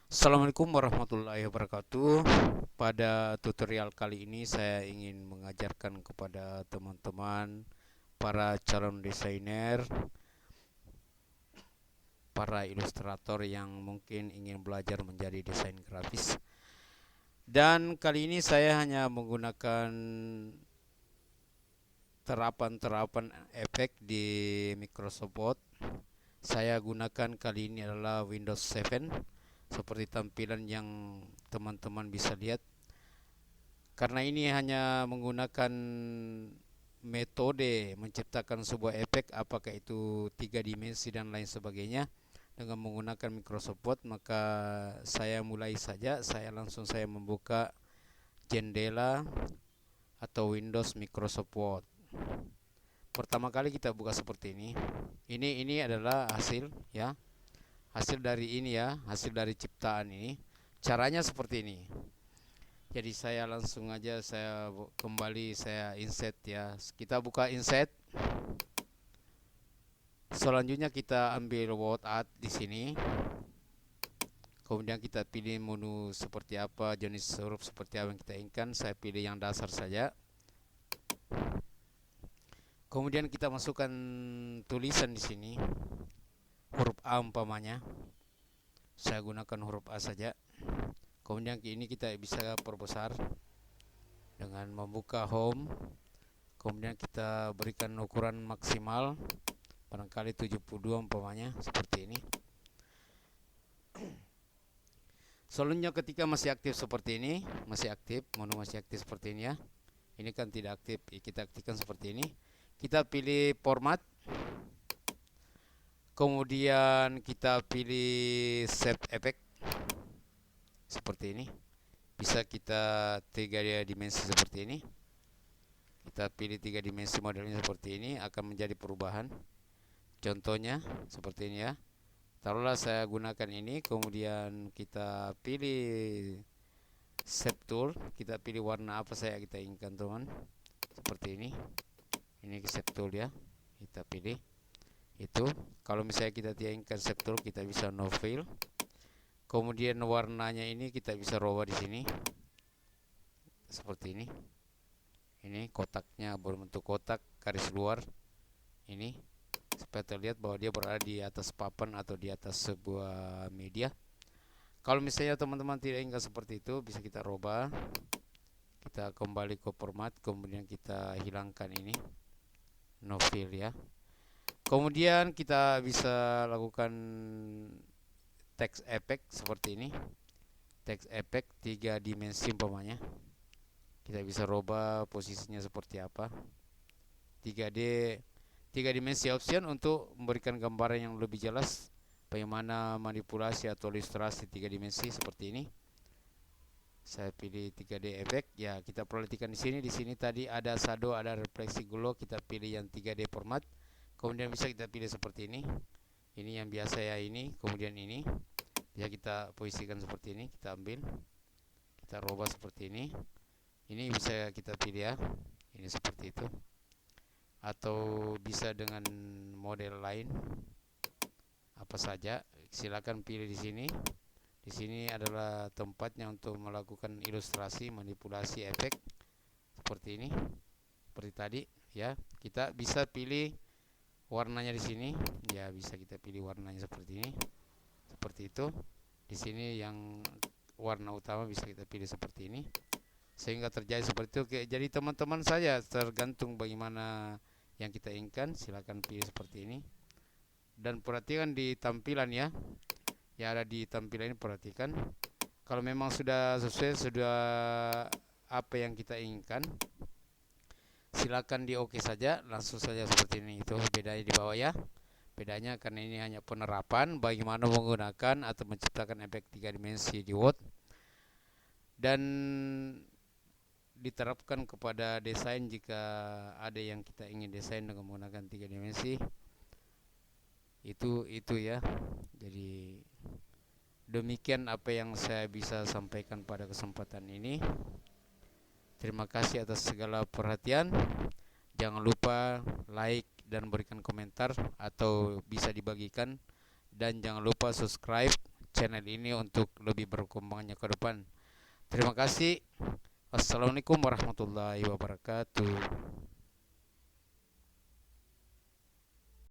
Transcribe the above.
Assalamualaikum warahmatullahi wabarakatuh. Pada tutorial kali ini saya ingin mengajarkan kepada teman-teman para calon desainer, para ilustrator yang mungkin ingin belajar menjadi desain grafis. Dan kali ini saya hanya menggunakan terapan-terapan efek di Microsoft Word. Saya gunakan kali ini adalah Windows 7 seperti tampilan yang teman-teman bisa lihat. Karena ini hanya menggunakan metode menciptakan sebuah efek, apakah itu tiga dimensi dan lain sebagainya, dengan menggunakan Microsoft Word, maka saya mulai saja. Saya membuka jendela atau Windows Microsoft Word. Pertama kali kita buka seperti ini. Ini adalah hasil ya, hasil dari ini ya, hasil dari ciptaan ini. Caranya seperti ini. Jadi saya langsung aja kembali saya insert ya. Kita buka insert. Selanjutnya kita ambil word art di sini. Kemudian kita pilih menu seperti apa, jenis huruf seperti apa yang kita inginkan. Saya pilih yang dasar saja. Kemudian kita masukkan tulisan di sini. Huruf A umpamanya. Saya gunakan huruf A saja. Kemudian ini kita bisa perbesar dengan membuka home. Kemudian kita berikan ukuran maksimal barangkali 72 umpamanya seperti ini. Selanjutnya ketika masih aktif seperti ini, masih aktif, menu masih aktif seperti ini ya. Ini kan tidak aktif, kita aktifkan seperti ini. Kita pilih format. Kemudian kita pilih save effect seperti ini. Bisa kita tiga dimensi seperti ini. Kita pilih tiga dimensi modelnya seperti ini, akan menjadi perubahan. Contohnya seperti ini ya. Taruhlah saya gunakan ini, kemudian kita pilih shape tool, kita pilih warna apa saya kita inginkan teman. Seperti ini. Ini shape tool ya. Kita pilih itu. Kalau misalnya kita tidak inginkan shape tool, kita bisa no fill. Kemudian warnanya ini kita bisa rubah di sini. Seperti ini. Ini kotaknya berbentuk kotak garis luar. Ini supaya terlihat bahwa dia berada di atas papan atau di atas sebuah media. Kalau misalnya teman-teman tidak ingat seperti itu, bisa kita rubah. Kita kembali ke format, kemudian kita hilangkan ini no fill ya. Kemudian kita bisa lakukan text effect seperti ini. Text effect 3 dimensi umpamanya. Kita bisa rubah posisinya seperti apa. 3D 3 dimensi option untuk memberikan gambaran yang lebih jelas bagaimana manipulasi atau ilustrasi 3 dimensi seperti ini. Saya pilih 3D effect ya. Kita perhatikan di sini. Di sini tadi ada shadow, ada refleksi glow. Kita pilih yang 3D format. Kemudian bisa kita pilih seperti ini. Ini yang biasa ya, ini. Kemudian ini bisa kita posisikan seperti ini. Kita ambil, kita rubah seperti ini. Ini bisa kita pilih ya. Ini seperti itu. Atau bisa dengan model lain apa saja. Silakan pilih di sini. Di sini adalah tempatnya untuk melakukan ilustrasi, manipulasi efek seperti ini. Seperti tadi ya. Kita bisa pilih warnanya di sini. Ya, bisa kita pilih warnanya seperti ini. Seperti itu. Di sini yang warna utama bisa kita pilih seperti ini. Sehingga terjadi seperti itu. Oke, jadi teman-teman saja tergantung bagaimana yang kita inginkan, silakan pilih seperti ini. Dan perhatikan di tampilan ya. Ya, ada di tampilan ini, perhatikan. Kalau memang sudah sesuai, sudah apa yang kita inginkan, silakan di oke saja, langsung saja seperti ini. Itu bedanya di bawah ya. Bedanya karena ini hanya penerapan bagaimana menggunakan atau menciptakan efek 3 dimensi di Word. Dan diterapkan kepada desain jika ada yang kita ingin desain dengan menggunakan 3 dimensi. Itu ya. Jadi demikian apa yang saya bisa sampaikan pada kesempatan ini. Terima kasih atas segala perhatian. Jangan lupa like dan berikan komentar atau bisa dibagikan, dan jangan lupa subscribe channel ini untuk lebih berkembangnya ke depan. Terima kasih. Assalamualaikum warahmatullahi wabarakatuh.